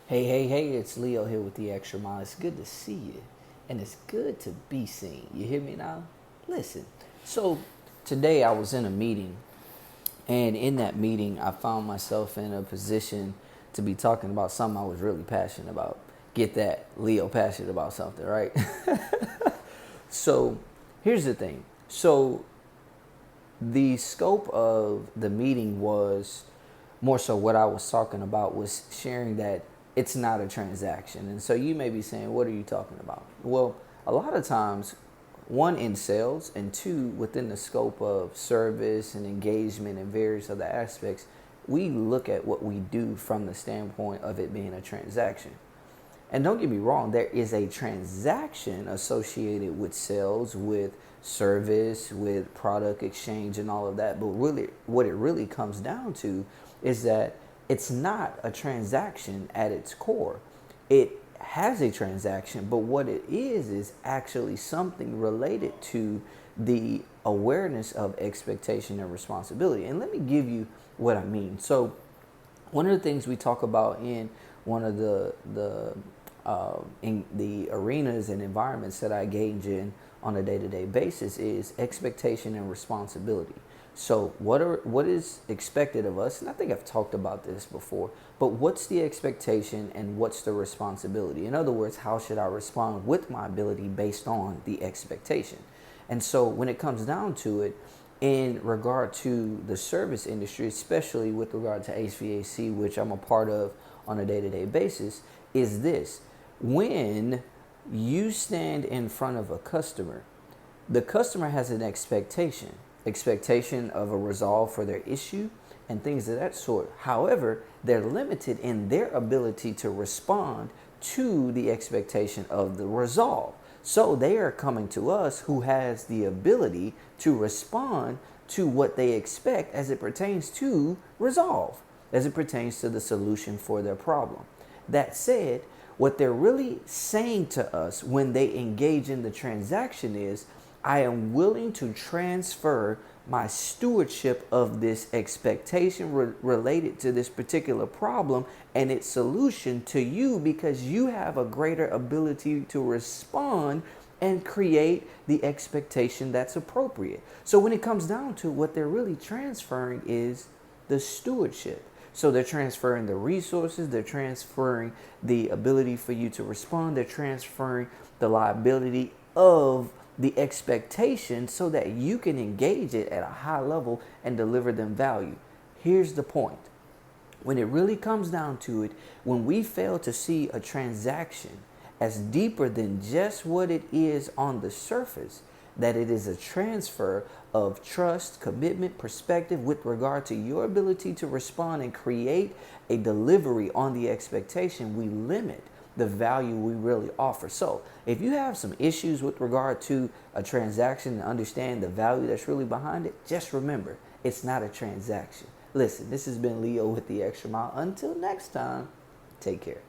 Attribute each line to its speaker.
Speaker 1: Hey, it's Leo here with the Extra Mile. It's good to see you, and it's good to be seen. You hear me now? Listen, so today I was in a meeting, and in that meeting, I found myself in a position to be talking about something I was really passionate about. Get that, Leo passionate about something, right? So here's the thing. So the scope of the meeting was more so what I was talking about was sharing that it's not a transaction. And so you may be saying, what are you talking about? Well, a lot of times, one in sales, and two within the scope of service and engagement and various other aspects, we look at what we do from the standpoint of it being a transaction. And don't get me wrong, there is a transaction associated with sales, with service, with product exchange, and all of that. But really, what it really comes down to is that it's not a transaction at its core. It has a transaction, but what it is actually something related to the awareness of expectation and responsibility. And let me give you what I mean. So, one of the things we talk about in one of the arenas and environments that I engage in on a day-to-day basis is expectation and responsibility. So what is expected of us? And I think I've talked about this before, but what's the expectation and what's the responsibility? In other words, how should I respond with my ability based on the expectation? And so when it comes down to it, in regard to the service industry, especially with regard to HVAC, which I'm a part of on a day-to-day basis, is this. When you stand in front of a customer, the customer has an expectation of a resolve for their issue and things of that sort. However, they're limited in their ability to respond to the expectation of the resolve. So they are coming to us who has the ability to respond to what they expect as it pertains to resolve, as it pertains to the solution for their problem. That said, what they're really saying to us when they engage in the transaction is, I am willing to transfer my stewardship of this expectation related to this particular problem and its solution to you because you have a greater ability to respond and create the expectation that's appropriate. So when it comes down to what they're really transferring is the stewardship. So they're transferring the resources, they're transferring the ability for you to respond, they're transferring the liability of the expectation so that you can engage it at a high level and deliver them value. Here's the point. When it really comes down to it, when we fail to see a transaction as deeper than just what it is on the surface, that it is a transfer of trust, commitment, perspective with regard to your ability to respond and create a delivery on the expectation, we limit the value we really offer. So if you have some issues with regard to a transaction and understand the value that's really behind it, just remember, it's not a transaction. Listen, this has been Leo with the Extra Mile. Until next time, take care.